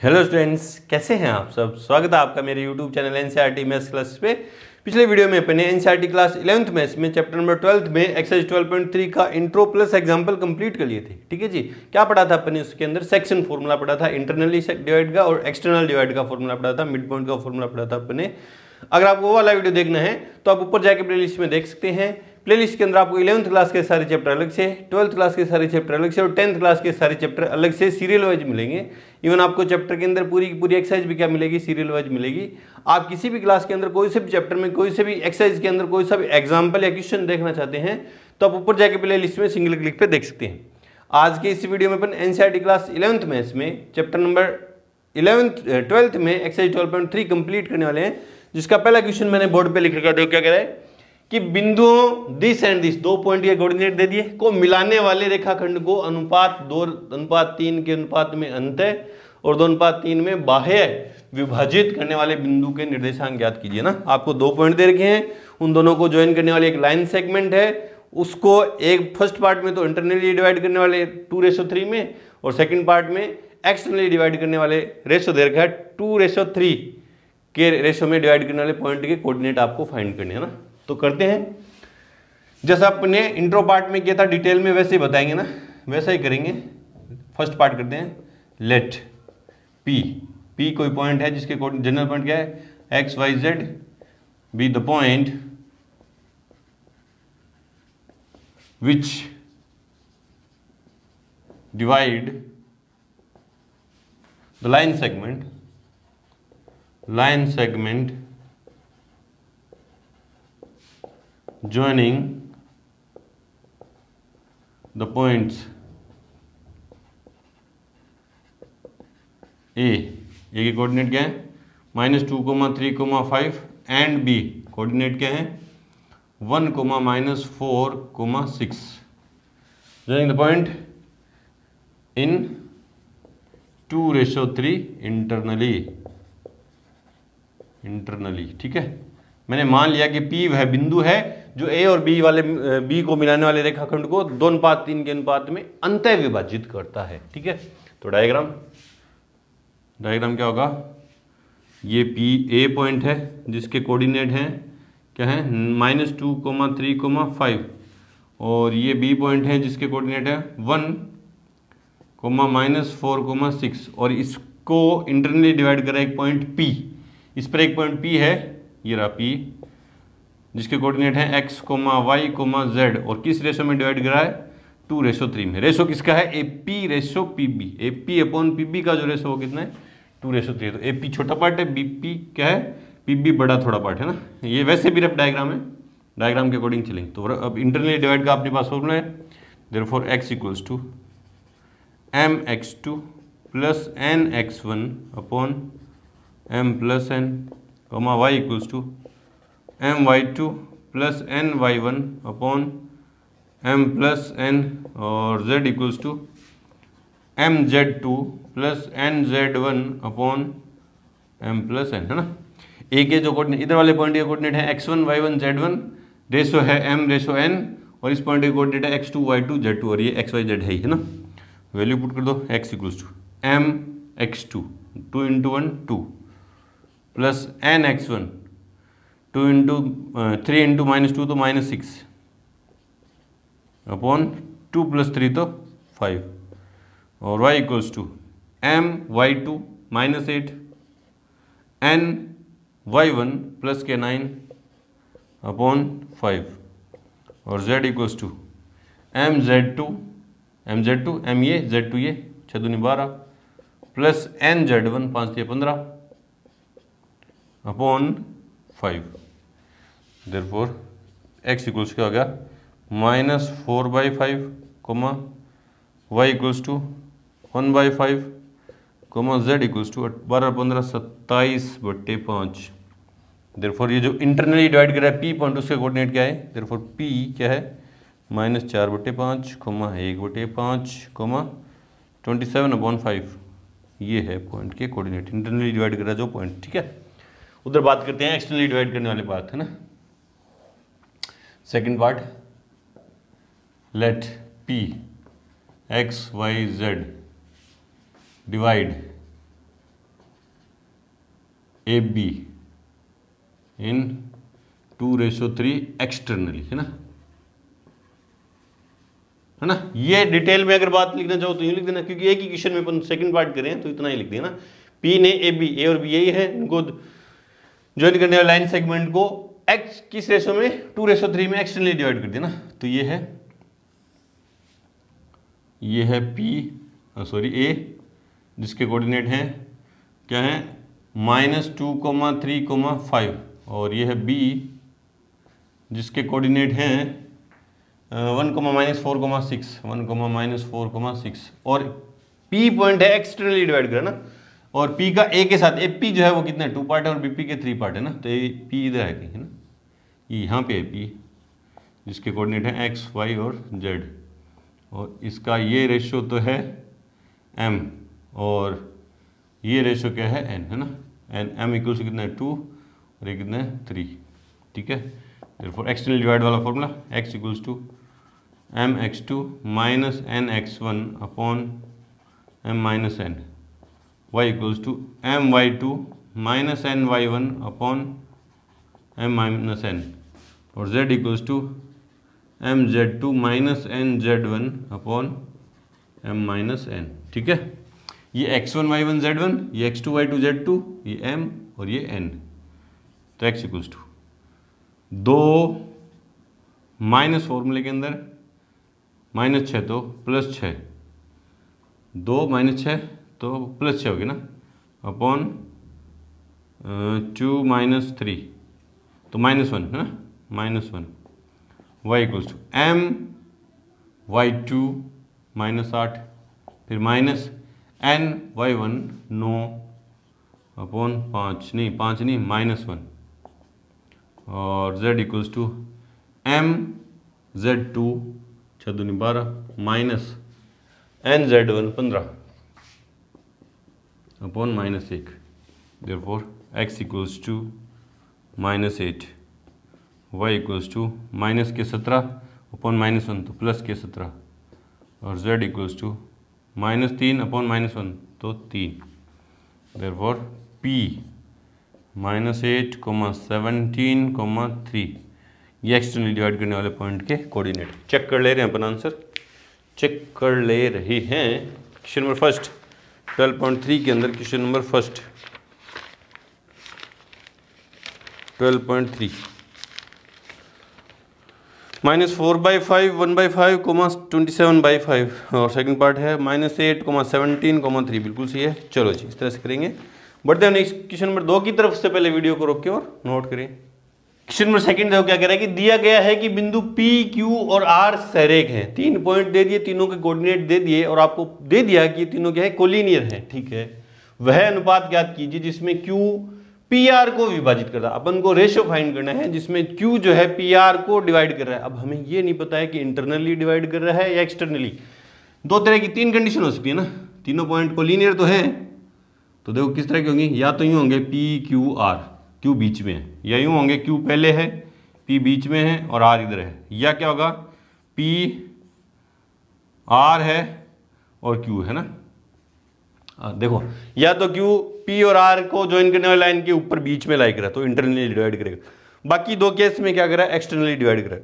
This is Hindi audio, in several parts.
हेलो स्टूडेंट्स, कैसे हैं आप सब। स्वागत है आपका मेरे YouTube channel NCERT maths class पे। पिछले वीडियो में अपने एनसीईआरटी क्लास 11th मैथ्स में चैप्टर नंबर 12 में एक्सरसाइज 12.3 का इंट्रो प्लस एग्जांपल कंप्लीट कर लिए थे। ठीक है जी। क्या पढ़ा था अपने उसके अंदर? सेक्शन फॉर्मूला पढ़ा था, इंटरनली डिवाइड का और एक्सटर्नल डिवाइड का फॉर्मूला पढ़ा था, मिड पॉइंट का फॉर्मूला पढ़ा था अपने। अगर आपको वो वाला वीडियो देखना है तो आप ऊपर जाके प्लेलिस्ट में देख सकते हैं। प्लेलिस्ट के अंदर आपको 11th क्लास के सारे चैप्टर अलग से, 12th क्लास के सारे चैप्टर अलग से और 10th क्लास के सारे चैप्टर अलग से सीरियल वाइज मिलेंगे। इवन आपको चैप्टर के अंदर पूरी की पूरी एक्सरसाइज भी क्या मिलेगी, सीरियल वाइज मिलेगी। आप किसी भी क्लास के अंदर कोई से भी चैप्टर में कोई से भी एक्सरसाइज के अंदर कोई सा भी एग्जाम्पल या क्वेश्चन देखना चाहते हैं तो आप ऊपर जाके प्लेलिस्ट में सिंगल क्लिक पे देख सकते हैं। आज के इस वीडियो में अपन एनसीईआरटी क्लास 11th मैथ्स में चैप्टर नंबर 12th में एक्सरसाइज 12.3 कंप्लीट करने वाले हैं, जिसका पहला क्वेश्चन मैंने बोर्ड पे लिख रखा। देखो क्या कह रहा है कि बिंदुओं दिस एंड दिस, 2 पॉइंट के कोऑर्डिनेट दे दिए, को मिलाने वाले रेखाखंड को अनुपात 2:3 के अनुपात में अंतः और 2:3 में बाह्य विभाजित करने वाले बिंदु के निर्देशांक ज्ञात कीजिए ना। आपको 2 पॉइंट दे रखे हैं, उन दोनों को ज्वाइन करने वाले एक लाइन सेगमेंट है, उसको एक फर्स्ट पार्ट में तो इंटरनली डिवाइड करने वाले 2:3 में और सेकेंड पार्ट में एक्सटर्नली डिवाइड करने वाले रेशो दे रखा है 2:3 के रेशो में डिवाइड करने वाले पॉइंट के कोऑर्डिनेट आपको फाइंड करने हैं ना। तो करते हैं, जैसा अपने इंट्रो पार्ट में किया था डिटेल में वैसे ही बताएंगे ना, वैसा ही करेंगे। फर्स्ट पार्ट करते हैं, लेट पी कोई पॉइंट है जिसके जनरल पॉइंट क्या है, x y z, be the point which divide the line segment joining the points A के कोऑर्डिनेट क्या है, -2, 3, 5 एंड B कोऑर्डिनेट क्या है, 1, -4, 6 joining the point in 2:3 internally. ठीक है, मैंने मान लिया कि P वह बिंदु है जो A और B वाले B को मिलाने वाले रेखाखंड को 2:3 के अनुपात में अंतः विभाजित करता है। ठीक है, तो डायग्राम क्या होगा, ये P A पॉइंट है जिसके कोऑर्डिनेट हैं क्या है, -2, 3, 5 और ये B पॉइंट है जिसके कोऑर्डिनेट है 1, -4, 6 और इसको इंटरनली डिवाइड करा एक पॉइंट P। इस पर एक पॉइंट P है, ये रहा P, जिसके कोऑर्डिनेट है x, y, z और किस रेशो में डिवाइड करा है, 2:3 में। रेशो किसका है, AP ratio PB। AP upon PB का जो रेशो वो कितना है, 2:3। तो AP छोटा पार्ट है, BP क्या है, PB बड़ा थोड़ा पार्ट है ना। ये वैसे भी रफ डायग्राम है, डायग्राम के अकॉर्डिंग चलेंगे। तो अब इंटरनली डिवाइड का अपने पास फॉर्मूला है, therefore x = mx2 + nx1 upon m + n, y = my2 + ny1 upon m + n और z = mz2 + nz1 upon m + n, है ना। ए के जो कोऑर्डिनेट, इधर वाले पॉइंट के कोऑर्डिनेट है x1, y1, z1, रेशो है m रेशो n और इस पॉइंट के कोऑर्डिनेट है x2, y2, z2 और ये x, y, z है ना। वैल्यू पुट कर दो, x = mx2 2 × 1 2 + nx1 2 × 3 × -2 तो -6 अपॉन 2 + 3 तो 5 और y = my2 -8 ny1 + के 9 अपॉन 5 और z = mz2 m ये z2 ये 6 दूनी 12 + nz1 5 × 15 अपॉन 5। देयरफॉर x = क्या हो गया, -4/5, y = 1/5, z = 12, 15, 27/5। देयरफॉर ये जो इंटरनली डिवाइड कर रहा है P पॉइंट, उसके कोऑर्डिनेट क्या है, देयरफॉर P क्या है, -4/5, 1/5, 27/5 ये है पॉइंट के कोऑर्डिनेट, इंटरनली डिवाइड कर रहा है जो पॉइंट। ठीक है, उधर बात करते हैं एक्सटर्नली डिवाइड करने वाली बात, है ना। Second part, let P x y z divide A B in 2:3 externally, है ना। ये डिटेल में अगर बात लिखना चाहो तो यूँ लिख देना, क्योंकि एक ही क्वेश्चन में अपन सेकंड पार्ट करें तो इतना ही लिख देना। पी ने ए बी, ए और बी यही है, इनको ज्वाइन करने वाले लाइन सेगमेंट को एक्स किस रेशो में 2:3 में एक्सटर्नली डिवाइड कर दिया ना। तो ये है पी ए, जिसके कोऑर्डिनेट हैं क्या है -2,3,5, और ये है बी जिसके कोऑर्डिनेट हैं 1,-4,6 और P पॉइंट है एक्सटर्नली डिवाइड करा ना, और P का A के साथ AP जो है वो कितना है 2 पार्ट है और BP के 3 पार्ट है ना। तो P इधर है कहीं, है ना, यहाँ पे है P जिसके कोऑर्डिनेट है X, Y और Z, और इसका ये रेशियो तो है M और ये रेशियो क्या है N, है ना। M इक्वल टू कितना है 2 और ये कितना है 3, ठीक है। therefore एक्सटर्नली डिवाइड वाला formula X equals to mx2 minus nx1 upon m minus n, y equals to my2 minus ny1 upon m minus n, और z equals to mz2 minus nz1 upon m minus n, ठीक है। ये x1 y1 z1, ये x2 y2 z2, ये m और ये n। तो x इक्वल्स टू 2 माइनस फॉर्मूले के अंदर -6 तो +6, 2 - 6 तो +6 होगी ना, अपॉन 2 - 3 तो -1, है ना, -1, y equals to m y2 -8, फिर माइनस n y1 9 अपॉन 5 नहीं -1, और z equals to m z2 6×2 12 minus nz1 15 upon -1, therefore x equals to -8, y equals to -17 upon -1 तो +17, और z इक्वल्स टू -3 अपॉन -1 तो 3, देयरफॉर p -8,17,3 ये एक्सटर्नली डिवाइड करने वाले पॉइंट के कोऑर्डिनेट। चेक कर ले रहे हैं अपन, आंसर चेक कर ले रहे हैं। क्वेश्चन नंबर फर्स्ट 12.3 के अंदर क्वेश्चन नंबर फर्स्ट 12.3 -4/5 1/5 27/5, और सेकंड पार्ट है -8,17,3, बिल्कुल सही है। चलो जी, इस तरह से करेंगे। बढ़ते हैं नेक्स्ट क्वेश्चन नंबर 2 की तरफ। से पहले वीडियो को रोक के और नोट करें। क्वेश्चन नंबर सेकंड देखो क्या कह रहा है कि दिया गया है कि बिंदु P, Q और R सहरेख हैं। 3 पॉइंट दे दिए, तीनों के कोऑर्डिनेट दे दिए, और आपको दे दिया कि तीनों क्या है कोलिनियर है, ठीक है। वह अनुपात ज्ञात कीजिए जिसमें Q PR को विभाजित कर रहा है। अपन को रेशियो फाइंड करना है जिसमें Q जो है PR को डिवाइड कर रहा है। अब हमें ये नहीं पता है कि इंटरनली डिवाइड कर रहा है या एक्सटर्नली। 2 तरह की 3 कंडीशन हो सकती है ना। तीनों पॉइंट कोलिनियर तो है, तो देखो किस तरह की होंगी। या तो यूं होंगे P Q R, Q बीच में है, या यूं होंगे Q पहले है, P बीच में है और R इधर है, या क्या होगा P R है और Q है ना। देखो, या तो Q P और R को ज्वाइन करने वाली लाइन के ऊपर बीच में लाई करा तो इंटरनली डिवाइड करेगा। बाकी 2 केस में क्या करा, एक्सटर्नली डिवाइड करा।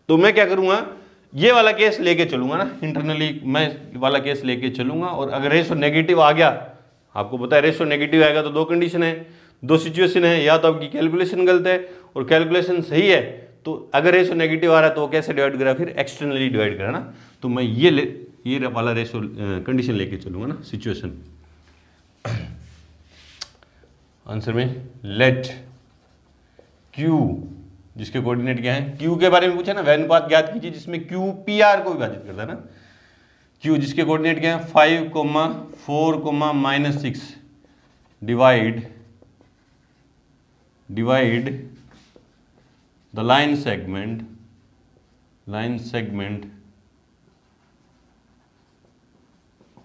तो मैं क्या करूंगा, ये वाला केस लेके चलूंगा ना, इंटरनली मैं वाला केस लेके चलूंगा। और अगर रेशो नेगेटिव आ गया, आपको पता है रेशो नेगेटिव आएगा तो 2 कंडीशन है, 2 सिचुएशन है। या तो आपकी कैलकुलेशन गलत है और कैलकुलेशन सही है, तो अगर रेशो नेगेटिव आ रहा है तो वो कैसे डिवाइड करा, फिर एक्सटर्नली डिवाइड करा ना। तो मैं ये वाला रेशो कंडीशन लेके चलूंगा ना, सिचुएशन। आंसर में लेट Q, जिसके कोऑर्डिनेट क्या है, Q के बारे में पूछा ना, वह अनुपात ज्ञात कीजिए जिसमें Q PR को विभाजित करता है ना। Q जिसके कोऑर्डिनेट क्या है 5, 4, -6 divide the line segment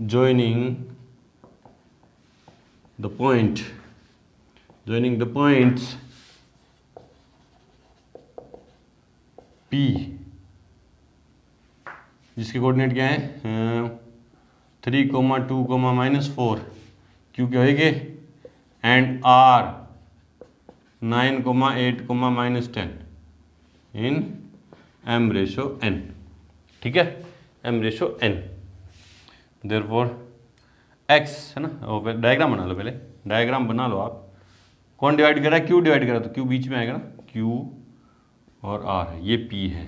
joining the points P, जिसके कोऑर्डिनेट क्या है 3, 2, -4 Q के होएंगे, एंड R 9,8,-10 इन m/n, ठीक है, m/n। देयरफॉर x है ना, डायग्राम बना लो, पहले डायग्राम बना लो आप। कौन डिवाइड कर रहा है? q डिवाइड कर रहा है, तो q बीच में आएगा ना, q और r है, ये p है।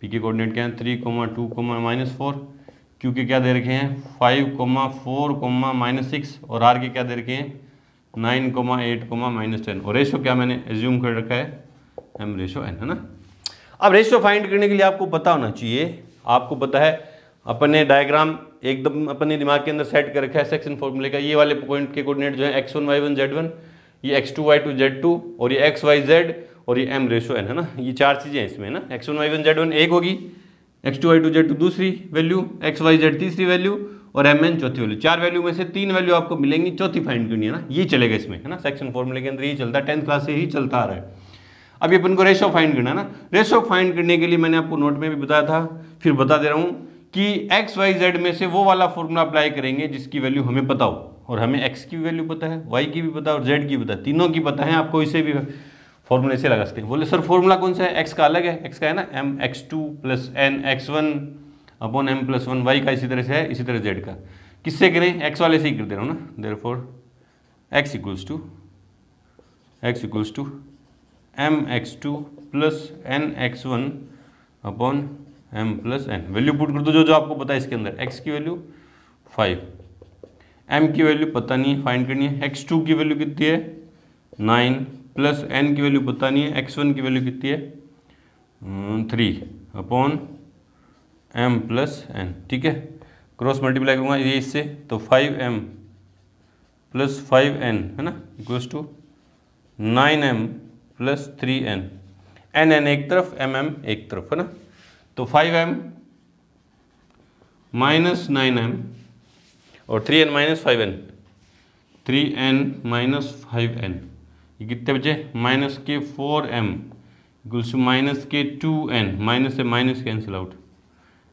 p के कोऑर्डिनेट क्या है? 3,2,-4। q के क्या दे रखे हैं? 5,4,-6 और r के क्या दे रखे हैं? 9,8,-10। और रेशो क्या मैंने एज्यूम कर रखा है? m/n, है ना। अब रेशो फाइंड करने के लिए आपको पता होना चाहिए, आपको पता है अपने डायग्राम एकदम अपने दिमाग के अंदर सेट कर रखा है सेक्शन फॉर्मूले का। ये वाले पॉइंट के कोऑर्डिनेट जो है x1 y1 z1, ये x2 y2 z2 और ये x y z और ये m/n, है ना। ये चार चीजें हैं इसमें ना। x1 y1 z1 एक होगी, x2 y2 z2 दूसरी वैल्यू, x y z तीसरी वैल्यू और mn चौथी वैल्यू। चार वैल्यू में से तीन वैल्यू आपको मिलेंगी, चौथी फाइंड करनी है ना। ये चलेगा इसमें, है ना, सेक्शन फॉर्मूले के अंदर यही चलता है, 10th क्लास से ही चलता आ रहा है। अभी अपन को रेशो फाइंड करना है ना। रेशो फाइंड करने के लिए मैंने आपको नोट में भी बताया था, फिर बता दे रहा हूँ कि एक्स वाई जेड में से वो वाला फॉर्मूला अप्लाई करेंगे जिसकी वैल्यू हमें पता हो, और हमें एक्स की भी वैल्यू पता है, वाई की भी पता है और जेड की भी पता है, तीनों की पता है। आपको इसे भी फॉर्मूले से लगा सकते हैं। बोले सर फॉर्मूला कौन सा है? एक्स का अलग है, एक्स का है ना mx2 + n x1/m+1, वाई का इसी तरह से है, इसी तरह जेड का। किससे करें? एक्स वाले से ही कर दे रहा हूँ ना। Therefore x = mx2 + n x1/m+n। Value put कर दो जो जो आपको पता है इसके अंदर। x की वैल्यू 5, m की वैल्यू पता नहीं है, फाइंड करनी है। x2 की वैल्यू कितनी है? 9 + n की वैल्यू पता नहीं है, x1 की वैल्यू कितनी है? 3/m+n, ठीक है। क्रॉस मल्टीप्लाई करूँगा ये इससे, तो 5m + 5n, है ना, = 9m + 3n। n एक तरफ, mm एक तरफ, है ना। तो 5m - 9m और 3n - 5n, 3n - 5n, ये कितने बचे? -4m = -2n, माइनस से माइनस कैंसिल आउट,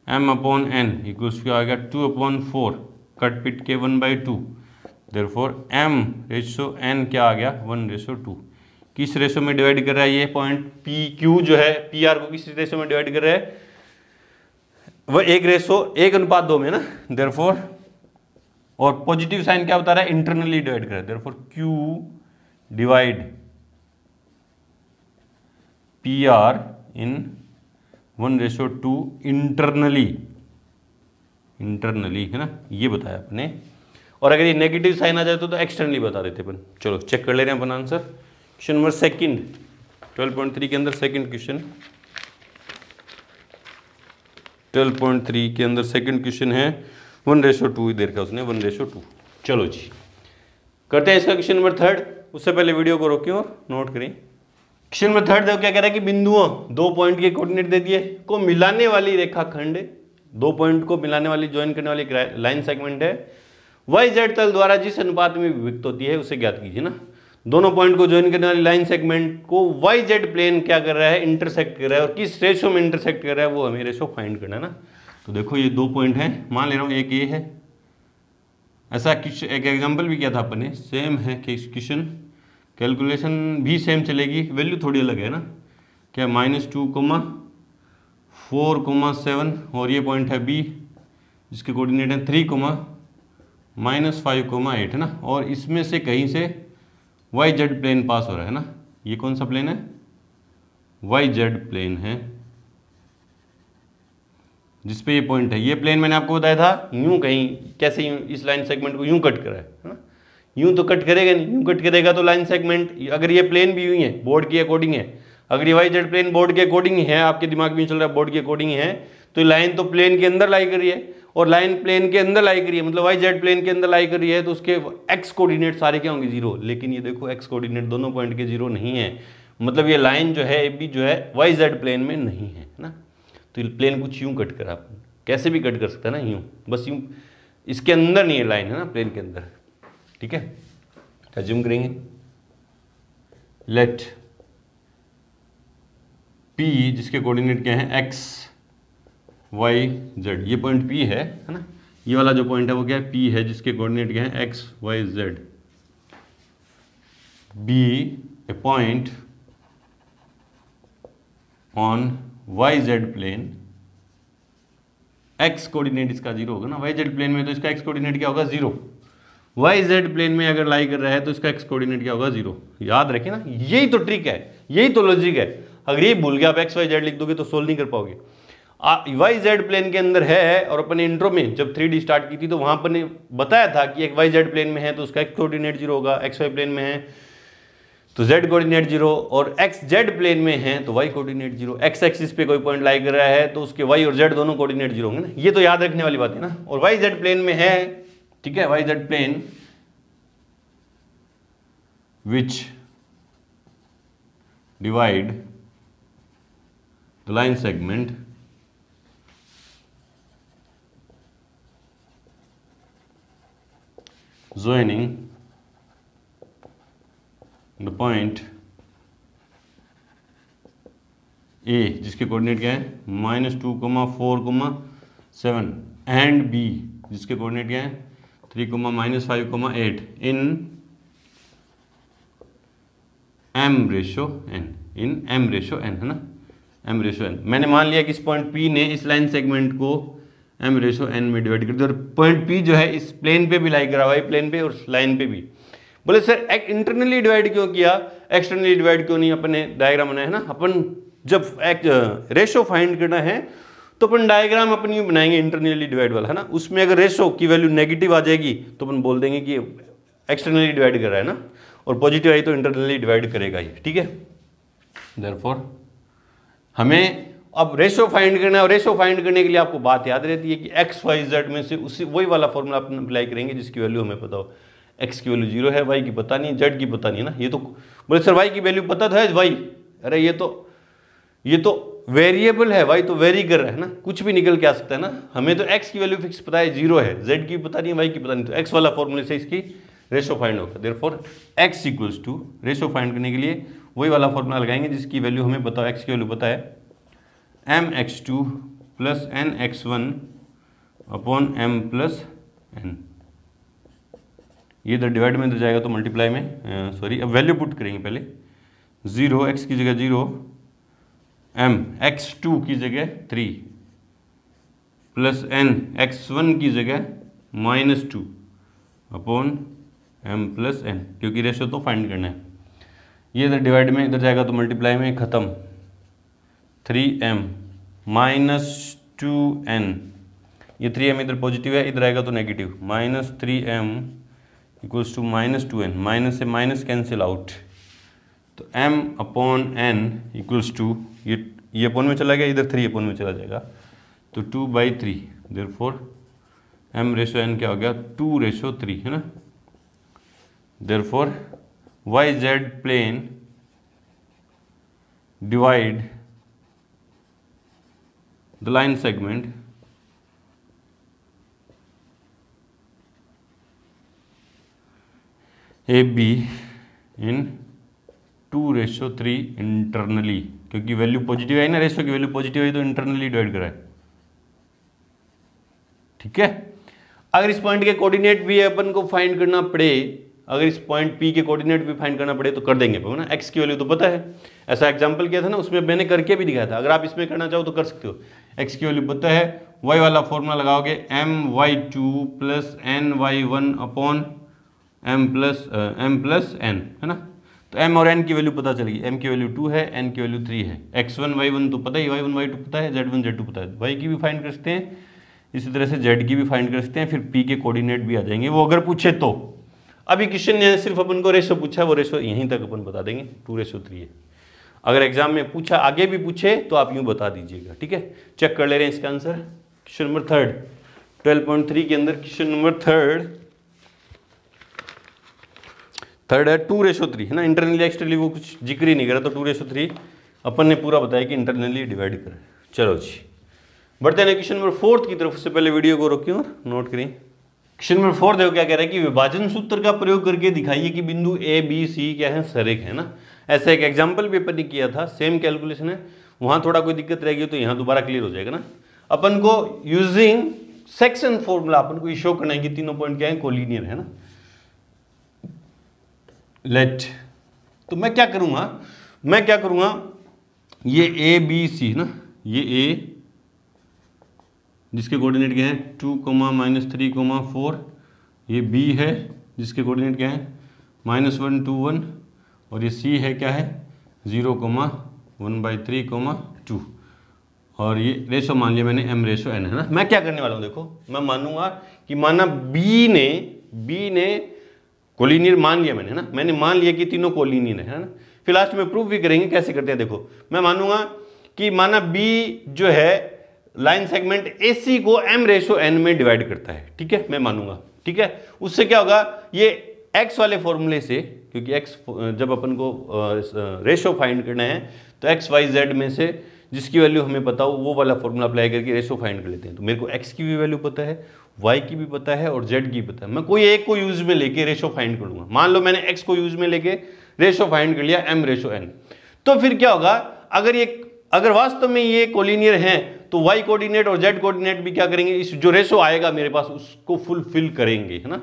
m/n = क्या आ गया? 2/4, कट पिट के 1/2। देयरफॉर m/n क्या आ गया? 1/2। किस रेशो में डिवाइड कर रहा है ये पॉइंट? पी क्यू जो है पी आर को किस रेशो में डिवाइड कर रहा है? वह 1:2 में ना। देयरफॉर और पॉजिटिव साइन क्या बता रहा है? इंटरनली डिवाइड कर रहा है। Therefore Q divide P R in 1:2 internally, है ना, ये बताया अपने। और अगर ये नेगेटिव साइन आ जाए तो एक्सटर्नली बता देते अपन। चलो चेक कर ले रहे हैं अपन आंसर। क्वेश्चन नंबर 2 12.3 के अंदर सेकंड क्वेश्चन, 12.3 के अंदर सेकंड क्वेश्चन है 1:2 दे रखा उसने, 1:2। चलो जी करते हैं इसका क्वेश्चन नंबर 3। उससे पहले वीडियो को रोकें और नोट करें। क्वेश्चन नंबर 3 देखो क्या कह रहा है कि बिंदुओं, 2 पॉइंट के कोऑर्डिनेट दे दिए, को मिलाने वाली रेखाखंड, 2 पॉइंट को मिलाने वाली, ज्वाइन करने वाली लाइन सेगमेंट है, वाई जेड तल द्वारा जिस अनुपात में विभक्त होती है उसे ज्ञात कीजिए ना। दोनों पॉइंट को ज्वाइन करने वाली लाइन सेगमेंट को वाई जेड प्लेन क्या कर रहा है? इंटरसेक्ट कर रहा है, और किस रेशो में इंटरसेक्ट कर रहा है वो हमें रेशो फाइंड करना है ना। तो देखो ये 2 पॉइंट हैं, मान ले रहा हूँ एक ये है, ऐसा एक एग्जाम्पल भी किया था अपन ने, सेम है क्वेश्चन, कैलकुलेशन भी सेम चलेगी, वैल्यू थोड़ी अलग है ना। क्या? -2,4,7 और ये पॉइंट है बी जिसके कोऑर्डिनेट है 3,-5,8, है ना। और इसमें से कहीं से वाई जेड प्लेन पास हो रहा है ना। ये कौन सा प्लेन है? वाई जेड प्लेन है जिसपे ये पॉइंट है। ये प्लेन मैंने आपको बताया था यूं, कहीं कैसे यूं इस लाइन सेगमेंट को यूं कट करा है ना। यूं तो कट करेगा नहीं, यूं कट करेगा तो लाइन सेगमेंट, अगर ये प्लेन भी यूं है, बोर्ड के अकॉर्डिंग है, अगर ये वाई जेड प्लेन बोर्ड के अकॉर्डिंग है, आपके दिमाग में चल रहा है बोर्ड के अकॉर्डिंग है, तो लाइन तो प्लेन के अंदर लाई कर रही है, और लाइन प्लेन के अंदर लाई कर रही है, मतलब वाई जेड प्लेन के अंदर लाई कर रही है, तो उसके एक्स कोऑर्डिनेट सारे क्या होंगे? 0। लेकिन ये देखो एक्स कोऑर्डिनेट दोनों पॉइंट के 0 नहीं है, मतलब ये लाइन जो है भी जो है वाई जेड प्लेन में नहीं है ना। तो ये प्लेन कुछ यूं कट करा, कैसे भी कट कर सकता है ना, यूं, बस यूं, इसके अंदर नहीं है लाइन, है ना, प्लेन के अंदर। ठीक है, अज्यूम करेंगे, लेट P जिसके कोऑर्डिनेट क्या है? x y z, ये पॉइंट P है ना। ये वाला जो पॉइंट है वो क्या है? P है जिसके कोऑर्डिनेट क्या है? x y z। B a point on y z plane, x coordinate इसका 0 होगा ना, वाई जेड प्लेन में तो इसका एक्स कोऑर्डिनेट क्या होगा 0, वाई जेड प्लेन में अगर लाई कर रहा है तो इसका एक्स कोऑर्डिनेट क्या होगा 0। याद रखें ना, यही तो ट्रिक है, यही तो लॉजिक है। अगर ये भूल गया आप एक्स वाई जेड लिख दोगे तो सोल्व नहीं कर पाओगे। वाई जेड प्लेन के अंदर है, और अपन इंट्रो में जब 3D स्टार्ट की थी तो वहां पर ने बताया था कि एक वाई जेड प्लेन में है तो उसका एक्स कोऑर्डिनेट 0 होगा, एक्स वाई प्लेन में है तो जेड कोऑर्डिनेट 0, और एक्स जेड प्लेन में है तो वाई कोऑर्डिनेट 0। एक्स एक्सिस पे कोई पॉइंट लाई कर रहा है तो उसके वाई और जेड दोनों कोऑर्डिनेट 0 होंगे ना, ये तो याद रखने वाली बात है ना। और वाई जेड प्लेन में है, ठीक है, y z plane which divide the line segment joining the point A, जिसके कोऑर्डिनेट क्या है -2,4,7 एंड B, जिसके कोऑर्डिनेट क्या है 3,-5,8 इन m रेशो n, है ना, m रेशो n। मैंने मान लिया कि इस पॉइंट P ने इस लाइन सेगमेंट को m रेशो n में डिवाइड कर दिया, और पॉइंट P जो है इस प्लेन पे भी लाई करा, वाई प्लेन पे और लाइन पे भी। बोले सर इंटरनली डिवाइड क्यों किया, एक्सटर्नली डिवाइड क्यों नहीं? अपन ने डायग्राम बनाया है ना, अपन जब रेशो फाइंड करना है तो अपन डायग्राम अपन यूं बनाएंगे इंटरनली डिवाइड वाला, है ना। उसमें अगर रेशो की वैल्यू नेगेटिव आ जाएगी तो अपन बोल देंगे कि एक्सटर्नली डिवाइड कर रहा है ना, और पॉजिटिव आई तो इंटरनली डिवाइड करेगा ही, ठीक है। देयरफॉर हमें अब रेशो फाइंड करना है, और रेशो फाइंड करने के लिए आपको बात याद रहती है कि एक्स वाई जेड में से उसी वही वाला फॉर्मूला अपन अप्लाई करेंगे जिसकी वैल्यू हमें पता हो। एक्स की वैल्यू 0 है, वाई की पता नहीं, जेड की पता नहीं है ना। ये तो बोले सर वाई की वैल्यू पता तो है वाई, अरे ये तो वेरिएबल है, वाई तो वेरी कर रहा है ना, कुछ भी निकल के आ सकता है ना। हमें तो एक्स की वैल्यू फिक्स पता है 0 है, जेड की पता नहीं, वाई की पता नहीं, तो एक्स वाला फॉर्मूले से इसकी रेशो फाइंड होगा। Therefore x equals to, ratio find करने के लिए वही वाला फॉर्मूला लगाएंगे जिसकी वैल्यू हमें पता हो, एक्स की वैल्यू पता है mx2 plus nx1 upon m plus n। ये इधर डिवाइड में इधर जाएगा तो मल्टीप्लाई में, सॉरी अब वैल्यू पुट करेंगे पहले। 0 x की जगह 0, m x2 की जगह 3 प्लस n x1 की जगह -2 अपॉन m प्लस n, क्योंकि रेशो तो फाइंड करना है। ये इधर डिवाइड में इधर जाएगा तो मल्टीप्लाई में, खत्म। 3m -2n, ये 3m इधर पॉजिटिव है, इधर आएगा तो नेगेटिव, -3m इक्वल्स टू -2n, माइनस से माइनस कैंसिल आउट, तो m upon n equals to, ये अपॉन में चला गया, इधर 3 अपॉन में चला जाएगा तो 2/3। देयरफॉर m रेशो n क्या हो गया 2/3, है ना। Therefore y z plane divide the line segment AB in 2/3 internally, क्योंकि वैल्यू पॉजिटिव है ना, रेशो की वैल्यू पॉजिटिव है तो इंटरनली डिवाइड करा है, ठीक है। अगर इस पॉइंट के कोऑर्डिनेट भी अपन को फाइंड करना पड़े, अगर इस पॉइंट P के कोऑर्डिनेट भी फाइंड करना पड़े तो कर देंगे ना, x की वैल्यू तो पता है, ऐसा एग्जांपल किया था ना, उसमें मैंने करके भी दिखाया था। अगर आप इसमें करना चाहो तो कर सकते हो, x की वैल्यू पता है, y वाला फॉर्मूला लगाओगे my2 plus ny1 upon m plus n, है ना। तो m और n की वैल्यू पता चलेगी, m की वैल्यू 2 है, n की वैल्यू 3 है, x1 y1 तो पता ही, y1 y2 पता है, z1 z2 पता है, y की भी फाइंड कर सकते हैं, इसी तरह से z की भी फाइंड कर सकते हैं, फिर p के कोऑर्डिनेट भी आ जाएंगे वो अगर पूछे तो। अभी क्वेश्चन ने सिर्फ अपन को रेशो पूछा है, वो रेशो यहीं तक अपन बता देंगे 2/3 है। अगर एग्जाम में पूछा, आगे भी पूछे तो आप यूं बता दीजिएगा, ठीक है। चेक कर ले रहे हैं इसका आंसर, क्वेश्चन नंबर 3 12.3 के अंदर क्वेश्चन नंबर 3 है 2/3, है ना। इंटरनली एक्सटर्नली वो कुछ जिक्र ही नहीं करा, तो 2/3 अपन ने पूरा बताया कि इंटरनली डिवाइड करें। चलो जी बढ़ते हैं क्वेश्चन नंबर 4 की तरफ। से पहले वीडियो को रोकिए और नोट करें। क्वेश्चन नंबर 4 देखो क्या कह रहा है कि विभाजन सूत्र का प्रयोग करके दिखाइए कि बिंदु ए बी सी क्या है, सरेख है ना। ऐसा एक एग्जाम्पल भी अपन ने किया था, सेम कैलकुलेशन है, वहां थोड़ा कोई दिक्कत रहेगी तो यहाँ दोबारा क्लियर हो जाएगा ना। अपन को यूजिंग सेक्शन फॉर्मूला अपन को शो करना है कि तीनों पॉइंट क्या है, कोलिनियर है ना। लेट तो मैं क्या करूँगा, ये ए बी सी ना, ये ए जिसके कोऑर्डिनेट क्या हैं 2, -3, 4, ये बी है जिसके कोऑर्डिनेट क्या हैं -1, 2, 1, और ये सी है क्या है 0, 1/3, 2, और ये रेशो मान लिया मैंने m/n है ना। मैं क्या करने वाला हूँ, देखो मैं मानूंगा कि माना बी ने कोलिनियर मान लिया मैंने, है ना, मैंने मान लिया कि तीनों कोलिनियर है ना। फिर लास्ट में प्रूफ भी करेंगे, कैसे करते हैं देखो। मैं मानूंगा कि माना बी जो है लाइन सेगमेंट AC को m/n में डिवाइड करता है, ठीक है, मैं मानूंगा, ठीक है। उससे क्या होगा, ये x वाले फॉर्मूले से, क्योंकि x जब अपन को रेशो फाइंड करना है तो x y z में से जिसकी वैल्यू हमें पता हो वो वाला फॉर्मूला अप्लाई करके रेशो फाइंड कर लेते हैं। तो मेरे को x की भी वैल्यू पता है, y की भी पता है और z की भी पता है। मैं कोई एक को यूज में लेके रेशो फाइंड कर लूंगा। मान लो मैंने x को यूज में लेके रेशो फाइंड कर लिया m/n, तो फिर क्या होगा, अगर वास्तव में ये कोलिनियर हैं तो y कोऑर्डिनेट और z कोऑर्डिनेट भी क्या करेंगे, इस जो रेशो आएगा मेरे पास उसको फुलफिल करेंगे, है ना,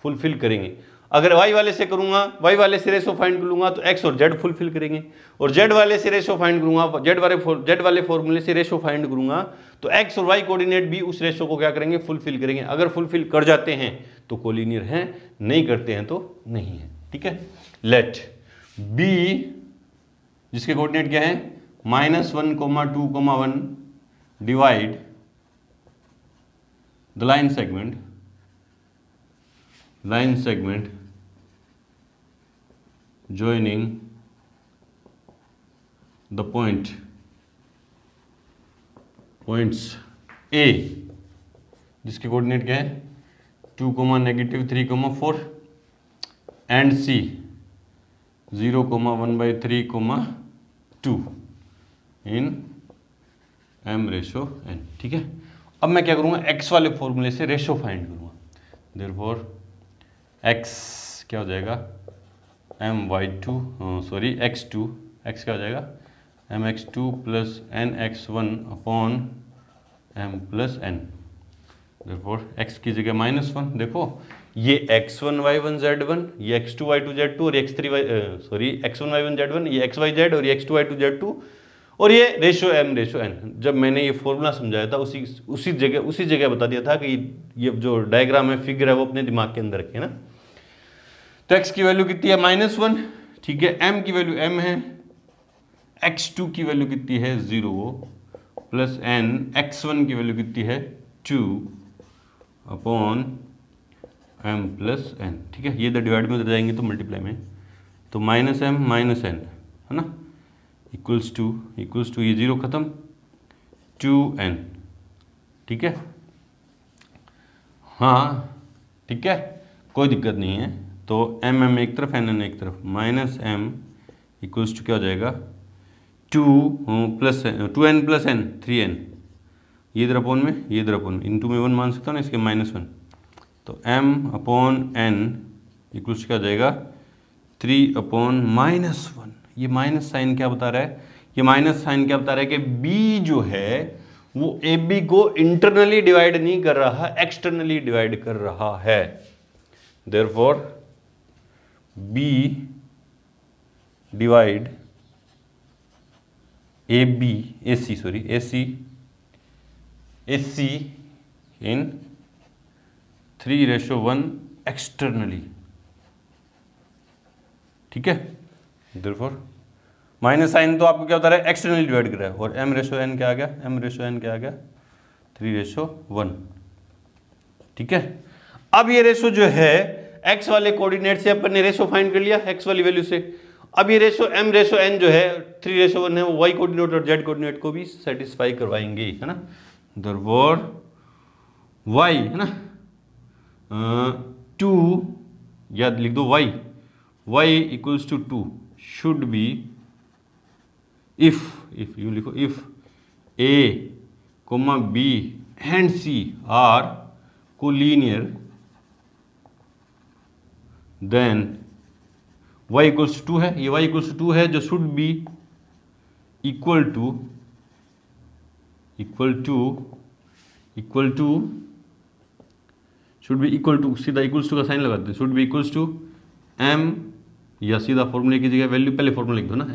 फुलफिल करेंगे। अगर y वाले से करूंगा, y वाले से रेशो फाइंड करूंगा तो x और z फुलफिल करेंगे, और z वाले से रेशो फाइंड करूंगा, z वाले फॉर्मूले से रेशो फाइंड करूंगा तो x और y कोऑर्डिनेट भी उस रेशो को क्या करेंगे, फुलफिल करेंगे। अगर फुलफिल कर जाते हैं तो कोलिनियर हैं, नहीं करते हैं तो नहीं है, ठीक है। लेट b जिसके कोऑर्डिनेट क्या है -1, 2, 1 divide the line segment joining the points A जिसके कोऑर्डिनेट क्या है 2, -3, 4 and C 0, 1/3, 2 in m/n, ठीक है। अब मैं क्या करूंगा, x वाले फॉर्मूले से रेशो फाइंड करूंगा। देयरफॉर x क्या हो जाएगा x क्या हो जाएगा mx2 + nx1 upon m+n। Therefore x की जगह -1, देखो ये x1 y1 z1, ये x2 y2 z2 और x1 y1 z1, ये xy z और ये x2 y2 z2 और ये रेशो m/n। जब मैंने ये फॉर्मूला समझाया था उसी जगह बता दिया था कि ये जो डायग्राम है, फिगर है, वो अपने दिमाग के अंदर रखें ना। तो x की वैल्यू कितनी है -1, ठीक है, m की वैल्यू m है, x2 की वैल्यू कितनी है 0 प्लस n, x1 की वैल्यू कितनी है 2 अपॉन m+n, ठीक है। ये डिवाइड में उधर जाएंगे तो मल्टीप्लाई में, तो -m - n है ना, इक्वल्स टू ये 0 खत्म 2n, ठीक है, हाँ ठीक है, कोई दिक्कत नहीं है। तो m एक तरफ n एक तरफ, -m इक्वल्स टू क्या हो जाएगा 2n + n 3n, ये इधर अपॉन में, ये इधर अपॉन, इनटू में 1 मान सकता हूँ ना, इसके -1, तो m/n इक्वल्स क्या हो जाएगा 3/-1। ये माइनस साइन क्या बता रहा है, ये माइनस साइन क्या बता रहा है कि b जो है वो AB को इंटरनली डिवाइड नहीं कर रहा, एक्सटर्नली डिवाइड कर रहा है। Therefore B divide AC in 3:1 externally, ठीक है। देयरफॉर माइनस साइन तो आपको क्या बता रहा है, एक्सटर्नली डिवाइड कर रहा है, और m/n क्या आ गया, m/n क्या आ गया 3:1, ठीक है। अब ये रेशो जो है x वाले कोऑर्डिनेट से अपन ने रेशो फाइंड कर लिया x वाली वैल्यू से। अब ये रेशो m/n जो है 3:1 है, वो y कोऑर्डिनेट और z कोऑर्डिनेट को भी सेटिस्फाई करवाएंगे, है ना। देयरफॉर y है ना 2, याद लिख दो y equals to 2 should be if you लिखो if a, b and c are collinear then y equals to 2 है, ये y इक्वल्स टू 2 है, जो should be equal to should be equal to, सीधा इक्वल्स टू का साइन लगाते हैं, should be equals to m या सीधा फॉर्मूले की जगह वैल्यू पहले फॉर्मूला लिख दो ना,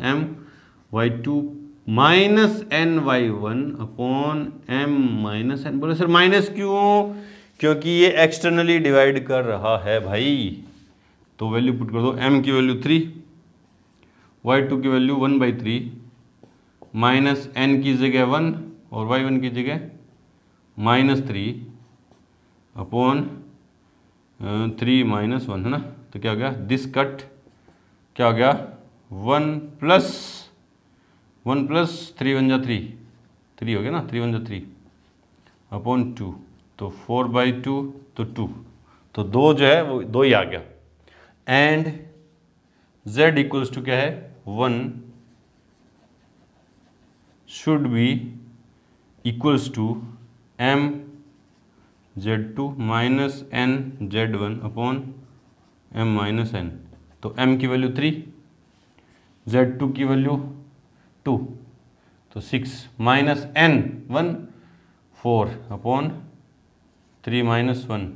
my2 minus ny1 upon m minus n। बोले सर माइनस क्यों? क्योंकि ये एक्सटर्नली डिवाइड कर रहा है भाई, तो वैल्यू पुट कर दो, m की वैल्यू 3, y2 की वैल्यू 1/3 माइनस n की जगह 1 और y1 की जगह -3 अपॉन 3 - 1 है ना। तो क्या हो गया, दिस कट क्या हो गया, 1 + 3 × 3 3 हो गया ना, 3 × 3 अपॉन 2, तो 4/2 तो 2, तो 2 जो है वो 2 ही आ गया। एंड z इक्वल्स टू क्या है, 1 should be equals to m z2 minus n z1 upon m minus n। तो m की वैल्यू 3, z2 की वैल्यू 2, तो 6 माइनस n 1 4 अपॉन 3 - 1,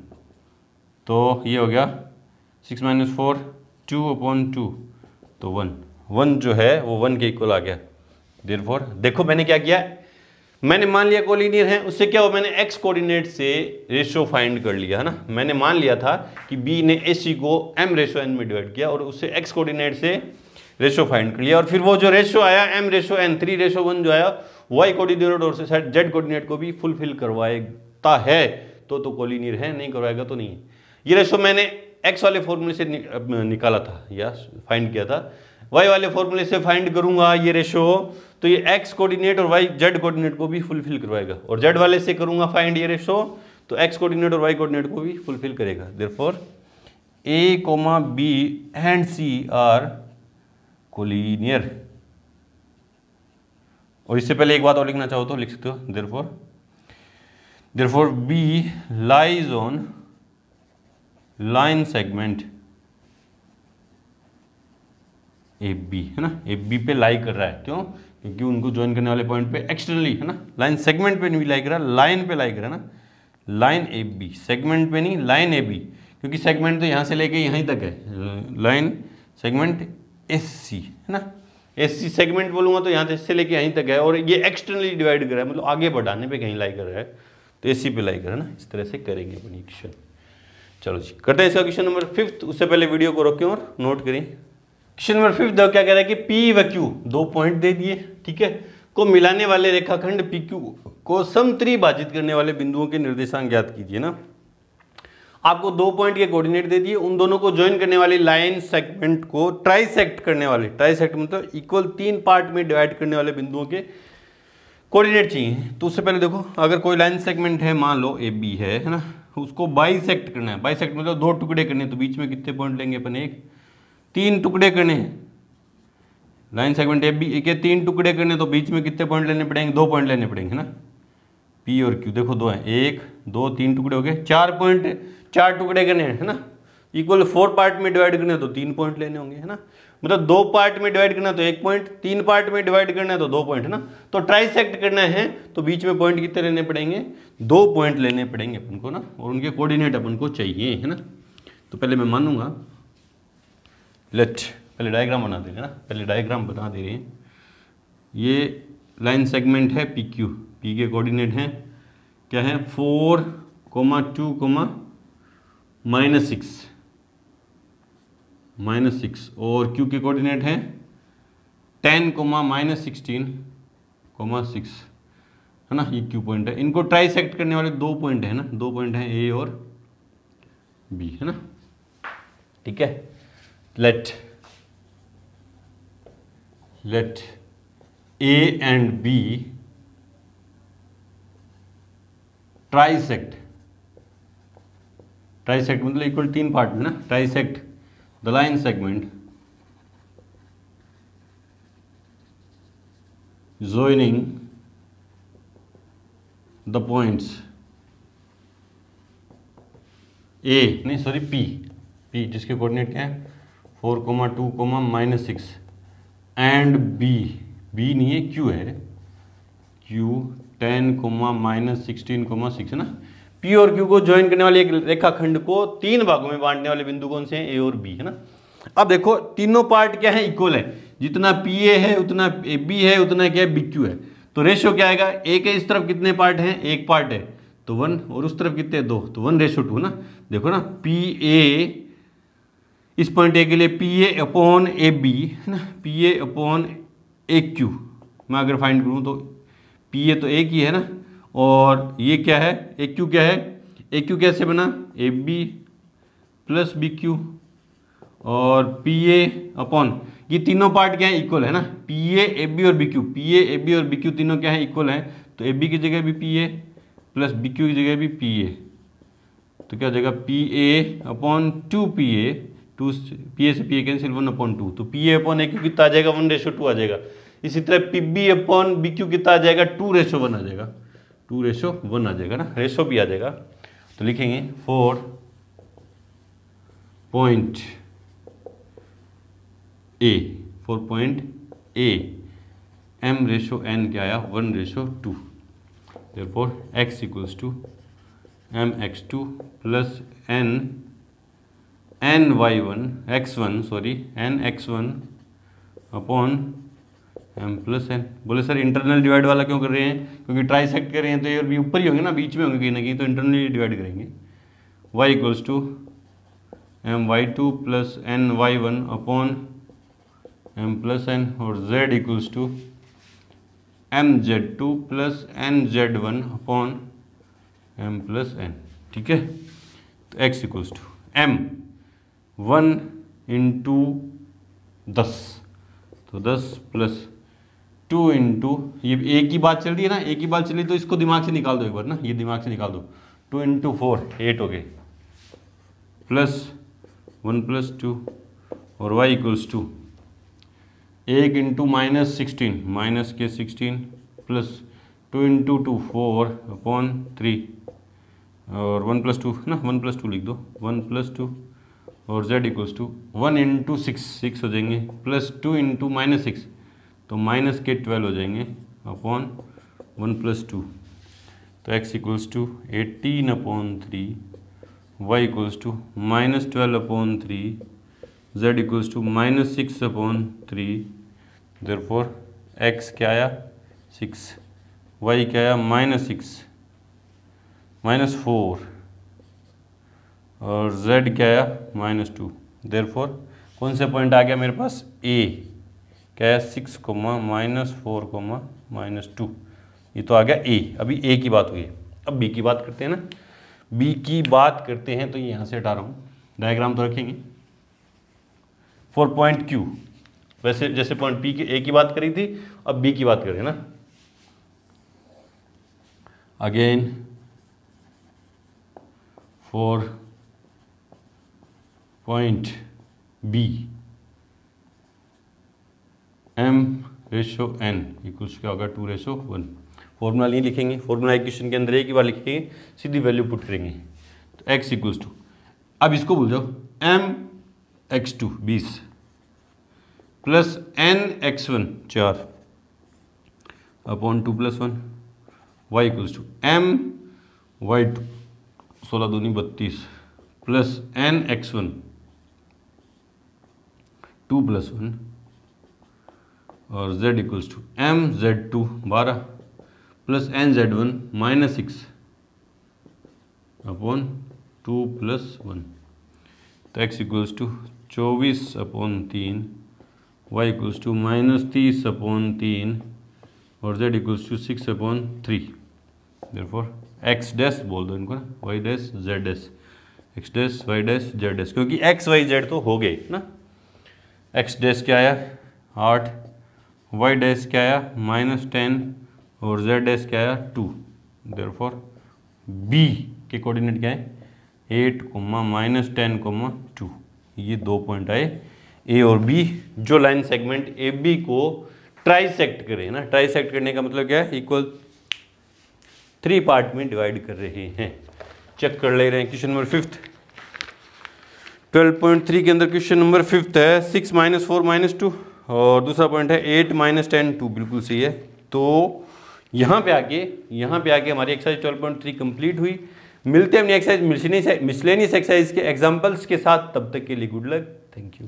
तो ये हो गया 6 - 4 2 अपॉन 2, तो 1 जो है वो 1 के इक्वल आ गया। देयरफॉर देखो मैंने क्या किया, मैंने मान लिया कोलिनियर है, उससे क्या हुआ, मैंने x कोऑर्डिनेट से रेशो फाइंड कर लिया है ना। मैंने मान लिया था कि b ने AC को m/n में डिवाइड किया और उससे x कोऑर्डिनेट से रेशो फाइंड कर लिया, और फिर वो जो रेशो आया m/n 3/1 जो आया y कोऑर्डिनेट और z कोऑर्डिनेट को भी फुलफिल करवाएगा है, तो कोलिनियर है, नहीं करवाएगा तो नहीं है। ये रेशो मैंने x वाले फॉर्मूले से निकाला था या फाइंड किया था, y वाले फॉर्मूले से फाइंड करूंगा ये रेशो, तो ये x कोऑर्डिनेट और y z कोऑर्डिनेट को भी फुलफिल करवाएगा, और z वाले से करूंगा फाइंड ये रेशो, तो x कोऑर्डिनेट और y कोऑर्डिनेट को भी फुलफिल करेगा। Therefore a, b and c are collinear. और इससे पहले एक बात और लिखना चाहो तो लिख सकते हो, therefore b lies on line segment AB है ना, AB पे लाई कर रहा है, क्यों? क्योंकि उनको ज्वाइन करने वाले पॉइंट पे एक्सटर्नली है ना, लाइन सेगमेंट पे नहीं लाई कर रहा, लाइन पे लाई कर रहा है ना, लाइन AB, सेगमेंट पे नहीं, लाइन AB, क्योंकि सेगमेंट तो यहाँ से लेके यहीं तक है, लाइन सेगमेंट SC है ना, SC सेगमेंट बोलूँगा तो यहाँ से लेके यहीं तक है, और ये एक्सटर्नली डिवाइड कर रहा है, मतलब आगे बढ़ाने पे कहीं लाई कर रहा है, तो SC पे लाई कर रहा है ना। इस तरह से करेंगे अपनी क्वेश्चन। चलो जी करते हैं इसका क्वेश्चन नंबर 5। उससे पहले वीडियो को रोकें और नोट करें। क्वेश्चन नंबर 5 देखो क्या कह रहा है कि P व Q 2 पॉइंट दे दिए, ठीक है, को मिलाने वाले रेखाखंड PQ को समत्रिभाजित करने वाले बिंदुओं के निर्देशांक ज्ञात कीजिए ना। आपको 2 पॉइंट के कोऑर्डिनेट दे दिए, उन दोनों को ज्वाइन करने वाली लाइन सेगमेंट को ट्राइसेक्ट करने वाले, ट्राइसेक्ट मतलब इक्वल 3 पार्ट में डिवाइड करने वाले बिंदुओं के कोऑर्डिनेट चाहिए। तो उससे पहले देखो, अगर कोई लाइन सेगमेंट है, मान लो AB है ना, उसको बाइसेक्ट करना है, बाइसेक्ट मतलब 2 टुकड़े करने, तो बीच में कितने पॉइंट लेंगे अपन, 3 टुकड़े करने हैं। लाइन सेगमेंट AB के 3 टुकड़े करने, तो बीच में कितने पॉइंट लेने पड़ेंगे, 2 पॉइंट लेने पड़ेंगे है ना। P और Q देखो 2 हैं, 1 2 3 टुकड़े हो गए, 4 पॉइंट, 4 टुकड़े करने हैं है ना, इक्वल 4 पार्ट में डिवाइड करना है तो 3 पॉइंट लेने होंगे है ना, मतलब 2 पार्ट में डिवाइड करना है तो 1 पॉइंट, 3 पार्ट में डिवाइड करना है तो 2 पॉइंट है ना। तो ट्राइसेक्ट करना है तो बीच में पॉइंट कितने लेने पड़ेंगे, 2 पॉइंट लेने पड़ेंगे अपन को ना, और उनके कोऑर्डिनेट अपन को चाहिए है ना। तो पहले मैं मानूंगा, लेट पहले डायग्राम बना देंगे ना, पहले डायग्राम बना दे रहे हैं। ये लाइन सेगमेंट है PQ, P के कोऑर्डिनेट हैं क्या है, 4, 2, -6 और Q के कोऑर्डिनेट हैं 10, -16, 6 है ना, ये Q पॉइंट है। इनको ट्राइसेक्ट करने वाले 2 पॉइंट है ना, 2 पॉइंट हैं A और B है ना, ठीक है। Let A and B trisect मतलब इक्वल 3 पार्ट में ना, trisect the line segment joining the points A नहीं सॉरी P जिसके कोऑर्डिनेट क्या है 4, 2, -6 एंड B नहीं है, Q है, Q 10, -16, 6 है ना। P और Q को ज्वाइन करने वाले एक रेखाखंड को 3 भागों में बांटने वाले बिंदु कौन से हैं, A और B है ना। अब देखो तीनों पार्ट क्या है, इक्वल है, जितना पी ए है उतना ए बी है उतना क्या है बी क्यू है। तो रेशियो क्या आएगा, ए के इस तरफ कितने पार्ट हैं, एक पार्ट है तो 1, और उस तरफ कितने 2, तो 1:2 ना। देखो ना पी ए, इस पॉइंट ए के लिए P A upon A B है ना, P A upon A Q मैं अगर फाइंड करूँ तो पी ए तो एक ही है ना, और ये क्या है ए क्यू क्या है, ए क्यू कैसे बना, A B plus B Q, और पी ए अपॉन ये तीनों पार्ट क्या है इक्वल है ना, पी ए बी और B Q, P A B और बी क्यू तीनों क्या है इक्वल है, तो ए बी की जगह भी P A plus B Q की जगह भी पी ए, तो क्या हो जाएगा P A upon 2 P A, 2 P A से पी ए कैंसिल 1/2, तो P A upon A Q कितना आ जाएगा 1:2 आ जाएगा। इसी तरह P B upon B Q कितना आ जाएगा 2:1 आ जाएगा, 2:1 आ जाएगा ना, रेशो भी आ जाएगा। तो लिखेंगे 4 पॉइंट ए m/n क्या आया 1:2, therefore x equals to mx2 plus nx1 upon m plus n। बोले सर इंटरनल डिवाइड वाला क्यों कर रहे हैं, क्योंकि ट्राइसेक्ट कर रहे हैं तो ये भी ऊपर ही होंगे ना, बीच में होंगे कहीं ना कहीं, तो इंटरनली डिवाइड करेंगे। y equals to my2 plus ny1 upon m plus n, और z equals to mz2 plus nz1 upon m plus n। ठीक है, तो x equals to m 1 into 10, तो 10 प्लस 2 इंटू ये एक ही बात चल रही है ना, एक ही बात चल रही तो इसको दिमाग से निकाल दो एक बार ना, ये दिमाग से निकाल दो, 2 इंटू 4 8 हो गए, प्लस 1 प्लस 2, और y equals to 1 into -16 minus के 16 प्लस 2 इंटू 2 4 अपॉन 3, और 1 प्लस 2 ना, 1 प्लस 2 लिख दो, 1 प्लस 2, और z इक्वल्स टू 1 इंटू 6 हो जाएंगे, प्लस 2 इंटू -6 तो माइनस के 12 हो जाएंगे अपॉन 1 प्लस 2, तो x equals to 18/3, y equals to -12/3, z equals to -6/3, therefore x क्या आया 6, y क्या आया -6 -4, और z क्या आया -2। देयरफॉर कौन से पॉइंट आ गया मेरे पास, a क्या है 6, -4, -2, ये तो आ गया a। अभी a की बात हुई है, अब b की बात करते हैं ना, b की बात करते हैं, तो ये यहाँ से हटा रहा हूँ, डायग्राम तो रखेंगे। 4 पॉइंट q, वैसे जैसे पॉइंट p की a की बात करी थी, अब b की बात करें ना। Again 4 point b m/n equals क्या होगा 2:1। फॉर्मूला नहीं लिखेंगे, फॉर्मूला इक्वेशन के अंदर एक ही बार लिखेंगे, सीधी वैल्यू पुट करेंगे, तो x इक्वल्स टू, अब इसको भूल जाओ, mx2 20 plus nx1 4 upon 2 + 1, y equals to my2 16 दूनी 32 प्लस nx1 2 + 1, और z equals to mz2 12 plus nz1 -6 upon 2 + 1, तो x equals to 24/3, y equals to -30/3, और z equals to 6/3। Therefore x dash बोल दो इनको ना, y dash z dash, x dash y dash z dash, क्योंकि x y z तो हो गए ना। x डैश क्या आया 8, y डैश क्या आया -10, और z डैश क्या आया 2। देयरफॉर b के कोऑर्डिनेट क्या है 8, -10, 2, ये 2 पॉइंट आए a और b, जो लाइन सेगमेंट ए बी को ट्राइसेक्ट करे ना। ट्राइसेक्ट करने का मतलब क्या है, इक्वल 3 पार्ट में डिवाइड कर रहे हैं। चेक कर ले रहे हैं क्वेश्चन नंबर 5 12.3 के अंदर क्वेश्चन नंबर 5 है 6 - 4 - 2, और दूसरा पॉइंट है 8 - 10 2, बिल्कुल सही है। तो यहाँ पे आके हमारी एक्सरसाइज 12.3 कंप्लीट हुई। मिलते हैं अपनी एक्सरसाइज मिसलेनियस एक्सरसाइज के एग्जांपल्स के साथ, तब तक के लिए गुड लक, थैंक यू।